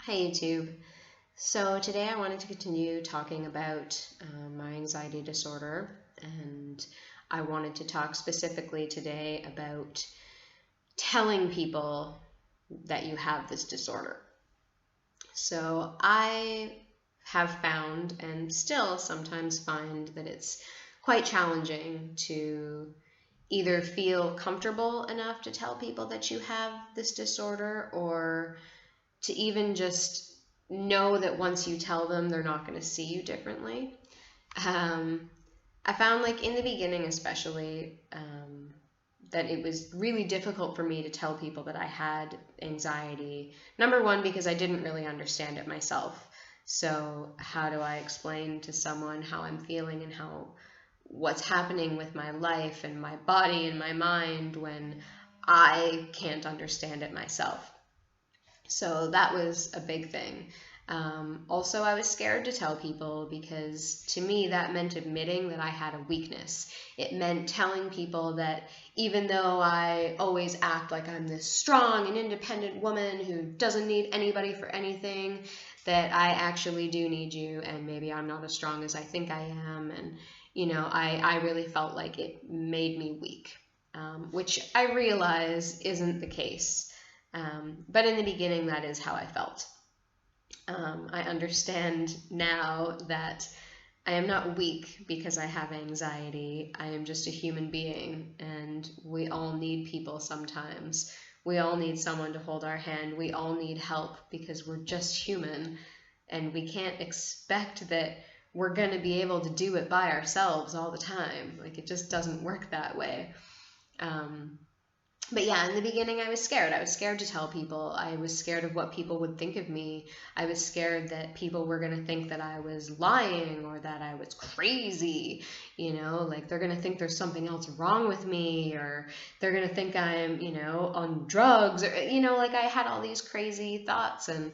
Hi YouTube. So today I wanted to continue talking about my anxiety disorder, and I wanted to talk specifically today about telling people that you have this disorder. So I have found and still sometimes find that it's quite challenging to either feel comfortable enough to tell people that you have this disorder, or to even just know that once you tell them, they're not going to see you differently. I found, like, in the beginning especially, that it was really difficult for me to tell people that I had anxiety. Number one, because I didn't really understand it myself. So how do I explain to someone how I'm feeling and what's happening with my life and my body and my mind when I can't understand it myself? So that was a big thing. Also, I was scared to tell people because to me that meant admitting that I had a weakness. It meant telling people that even though I always act like I'm this strong and independent woman who doesn't need anybody for anything, that I actually do need you, and maybe I'm not as strong as I think I am. And, I really felt like it made me weak, which I realize isn't the case. But in the beginning, that is how I felt. I understand now that I am not weak because I have anxiety. I am just a human being, and we all need people sometimes. We all need someone to hold our hand. We all need help because we're just human, and we can't expect that we're going to be able to do it by ourselves all the time. Like, it just doesn't work that way. But yeah, in the beginning, I was scared. I was scared to tell people. I was scared of what people would think of me. I was scared that people were going to think that I was lying or that I was crazy. Like, they're going to think there's something else wrong with me, or they're going to think I'm, on drugs, or, like, I had all these crazy thoughts. And,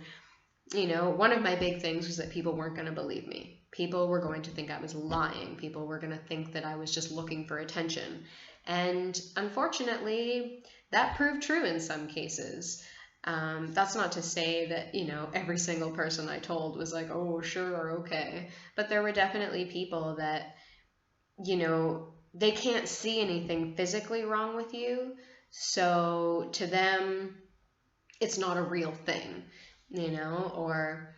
one of my big things was that people weren't going to believe me. People were going to think I was lying. People were going to think that I was just looking for attention. And unfortunately, that proved true in some cases. That's not to say that, every single person I told was like, oh, sure, okay. But there were definitely people that, they can't see anything physically wrong with you. So to them, it's not a real thing, or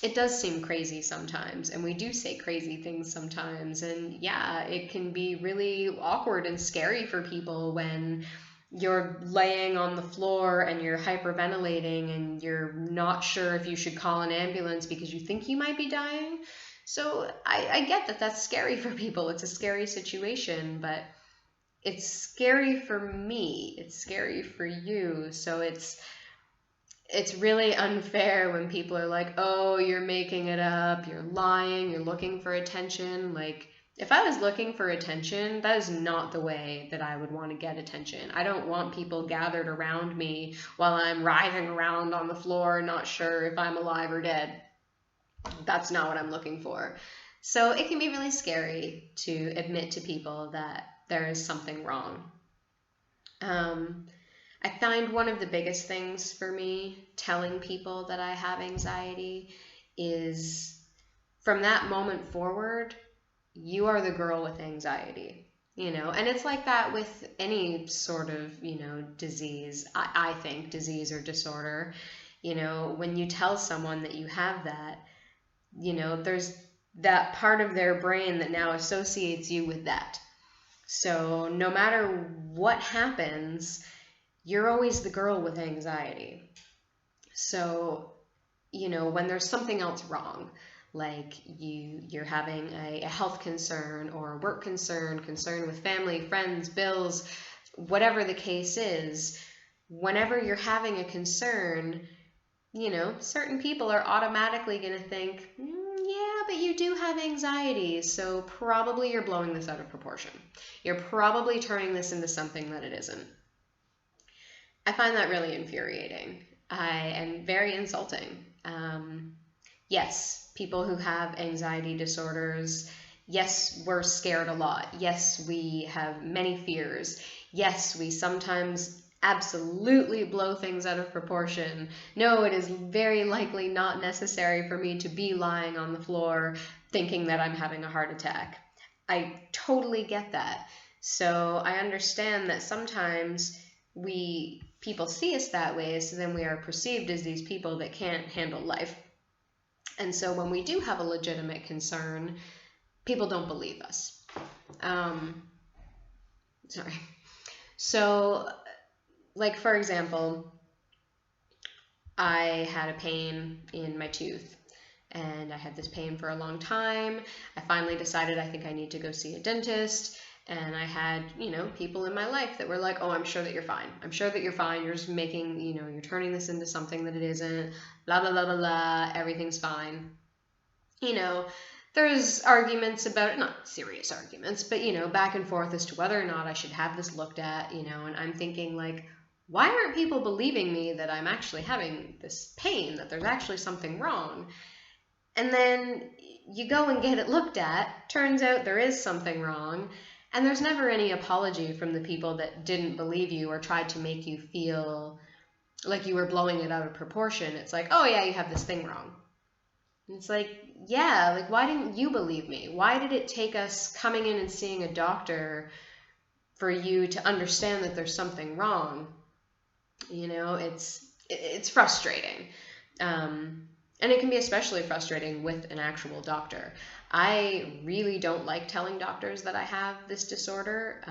it does seem crazy sometimes, and we do say crazy things sometimes, and yeah, it can be really awkward and scary for people when you're laying on the floor and you're hyperventilating and you're not sure if you should call an ambulance because you think you might be dying. So I get that that's scary for people. It's a scary situation, but it's scary for me. It's scary for you. So it's really unfair when people are like, oh, you're making it up, you're lying, you're looking for attention. Like, if I was looking for attention, that is not the way that I would want to get attention. I don't want people gathered around me while I'm writhing around on the floor, not sure if I'm alive or dead. That's not what I'm looking for. So it can be really scary to admit to people that there is something wrong. I find one of the biggest things for me telling people that I have anxiety is, from that moment forward, you are the girl with anxiety, and it's like that with any sort of, disease, I think, disease or disorder. When you tell someone that you have that, there's that part of their brain that now associates you with that. So no matter what happens, you're always the girl with anxiety. So, when there's something else wrong, like you're having a health concern or a work concern with family, friends, bills, whatever the case is, whenever you're having a concern, certain people are automatically going to think, yeah, but you do have anxiety, so probably you're blowing this out of proportion. You're probably turning this into something that it isn't. I find that really infuriating and very insulting. Yes, people who have anxiety disorders, yes, we're scared a lot. Yes, we have many fears. Yes, we sometimes absolutely blow things out of proportion. No, it is very likely not necessary for me to be lying on the floor thinking that I'm having a heart attack. I totally get that. So I understand that sometimes people see us that way, so then we are perceived as these people that can't handle life. And so when we do have a legitimate concern, people don't believe us. Sorry. So, like, for example, I had a pain in my tooth, and I had this pain for a long time. I finally decided I think I need to go see a dentist, and I had, people in my life that were like, oh, I'm sure that you're fine. I'm sure that you're fine. You're just making, you're turning this into something that it isn't, blah, blah, blah, blah, blah, everything's fine. There's arguments about it, not serious arguments, but, back and forth as to whether or not I should have this looked at, and I'm thinking, like, why aren't people believing me that I'm actually having this pain, that there's actually something wrong? And then you go and get it looked at, turns out there is something wrong, and there's never any apology from the people that didn't believe you or tried to make you feel like you were blowing it out of proportion. It's like, oh yeah, you have this thing wrong. And it's like, yeah, like, why didn't you believe me? Why did it take us coming in and seeing a doctor for you to understand that there's something wrong? It's frustrating. And it can be especially frustrating with an actual doctor. I really don't like telling doctors that I have this disorder.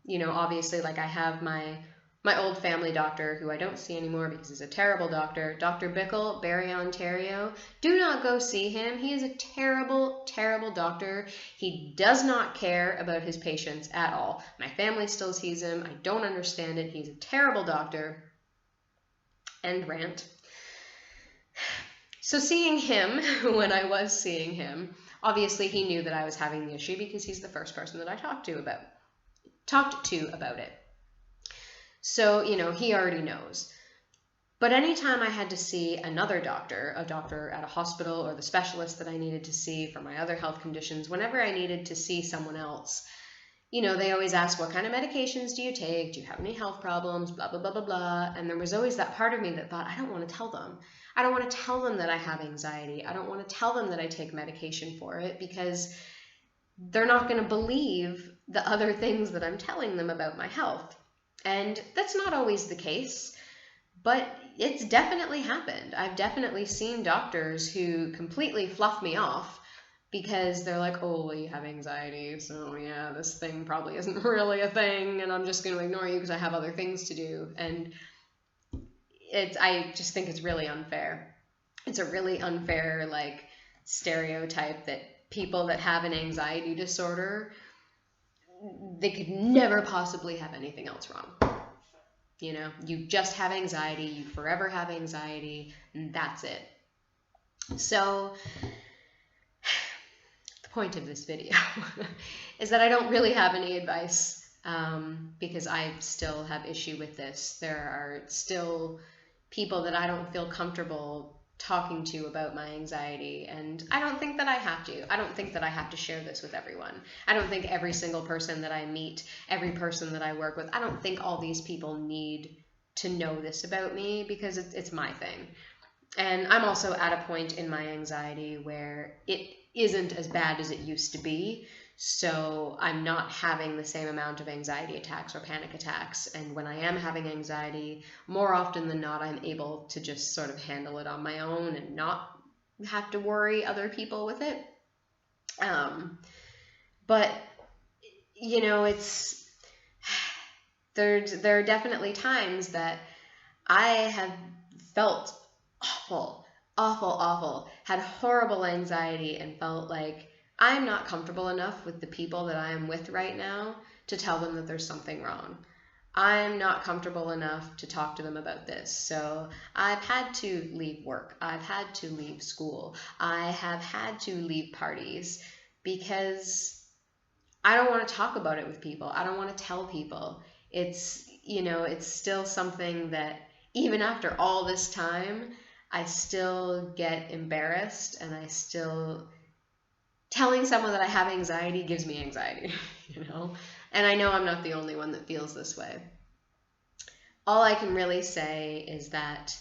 Obviously, like, I have my old family doctor, who I don't see anymore because he's a terrible doctor, Dr. Bickle, Barrie, Ontario. Do not go see him. He is a terrible, terrible doctor. He does not care about his patients at all. My family still sees him. I don't understand it. He's a terrible doctor. End rant. So seeing him, when I was seeing him, obviously he knew that I was having the issue because he's the first person that I talked to about it. So, he already knows. But anytime I had to see another doctor, a doctor at a hospital, or the specialist that I needed to see for my other health conditions, whenever I needed to see someone else, they always ask, what kind of medications do you take? Do you have any health problems? Blah, blah, blah, blah, blah. And there was always that part of me that thought, I don't want to tell them. I don't want to tell them that I have anxiety. I don't want to tell them that I take medication for it, because they're not going to believe the other things that I'm telling them about my health. And that's not always the case, but it's definitely happened. I've definitely seen doctors who completely fluff me off because they're like, oh, well, you have anxiety, so yeah, this thing probably isn't really a thing, and I'm just going to ignore you because I have other things to do. And I just think it's really unfair. It's a really unfair, like, stereotype that people that have an anxiety disorder, they could never possibly have anything else wrong. You just have anxiety, you forever have anxiety, and that's it. So the point of this video is that I don't really have any advice, because I still have issue with this. There are still people that I don't feel comfortable talking to about my anxiety, and I don't think that I have to. I don't think that I have to share this with everyone. I don't think every single person that I meet, every person that I work with, I don't think all these people need to know this about me, because it's my thing. And I'm also at a point in my anxiety where it isn't as bad as it used to be. So I'm not having the same amount of anxiety attacks or panic attacks. And when I am having anxiety, more often than not, I'm able to just sort of handle it on my own and not have to worry other people with it. But, there are definitely times that I have felt awful, had horrible anxiety, and felt like I'm not comfortable enough with the people that I am with right now to tell them that there's something wrong. I'm not comfortable enough to talk to them about this. So I've had to leave work. I've had to leave school. I have had to leave parties because I don't want to talk about it with people. I don't want to tell people. It's still something that even after all this time, I still get embarrassed, and I still... Telling someone that I have anxiety gives me anxiety, And I know I'm not the only one that feels this way. all I can really say is that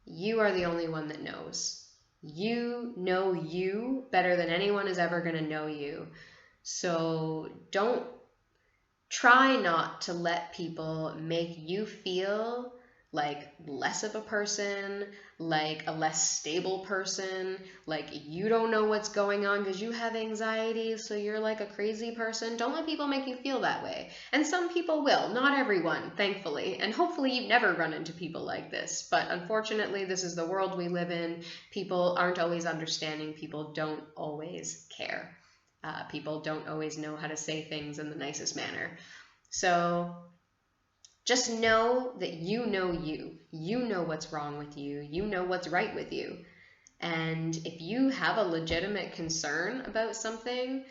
you are the only one that knows. You know you better than anyone is ever going to know you. So don't try not to let people make you feel like less of a person, like a less stable person, like you don't know what's going on because you have anxiety, so you're like a crazy person. Don't let people make you feel that way. And some people will, not everyone, thankfully. And hopefully you've never run into people like this. But unfortunately, this is the world we live in. People aren't always understanding. People don't always care. People don't always know how to say things in the nicest manner. So just know that you know you. You know what's wrong with you. You know what's right with you. And if you have a legitimate concern about something,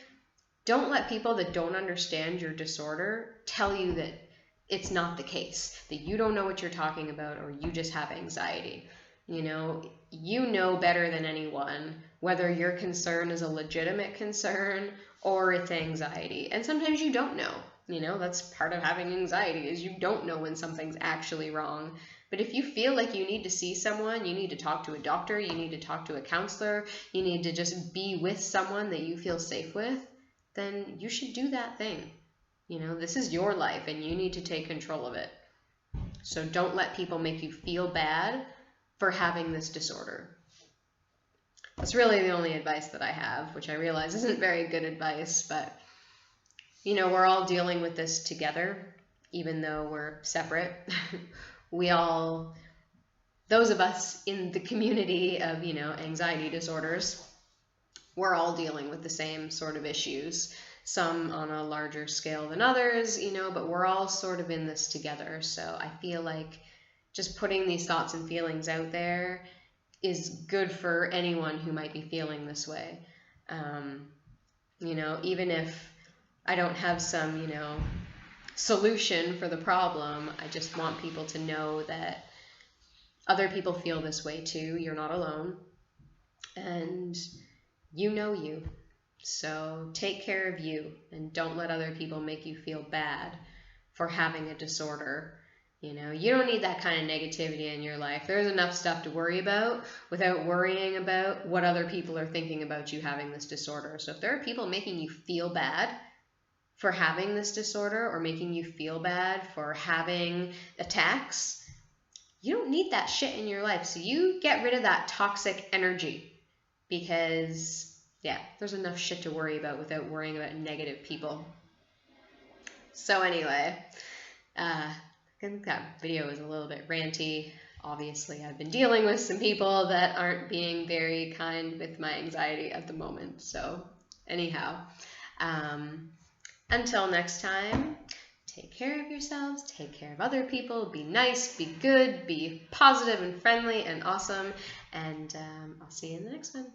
don't let people that don't understand your disorder tell you that it's not the case, that you don't know what you're talking about, or you just have anxiety. You know better than anyone whether your concern is a legitimate concern or it's anxiety. And sometimes you don't know. That's part of having anxiety, is you don't know when something's actually wrong. But if you feel like you need to see someone, you need to talk to a doctor, you need to talk to a counselor, you need to just be with someone that you feel safe with, then you should do that thing. This is your life and you need to take control of it. So don't let people make you feel bad for having this disorder. That's really the only advice that I have, which I realize isn't very good advice, but we're all dealing with this together, even though we're separate. Those of us in the community of, anxiety disorders, we're all dealing with the same sort of issues, some on a larger scale than others, but we're all sort of in this together. So I feel like just putting these thoughts and feelings out there is good for anyone who might be feeling this way. Even if I don't have some, solution for the problem, I just want people to know that other people feel this way too. You're not alone. And you know you. So take care of you and don't let other people make you feel bad for having a disorder. You don't need that kind of negativity in your life. There's enough stuff to worry about without worrying about what other people are thinking about you having this disorder. So if there are people making you feel bad for having this disorder or making you feel bad for having attacks, you don't need that shit in your life. So you get rid of that toxic energy, because there's enough shit to worry about without worrying about negative people. So anyway, I think that video was a little bit ranty. Obviously, I've been dealing with some people that aren't being very kind with my anxiety at the moment. So anyhow, until next time, take care of yourselves, take care of other people, be nice, be good, be positive and friendly and awesome, and I'll see you in the next one.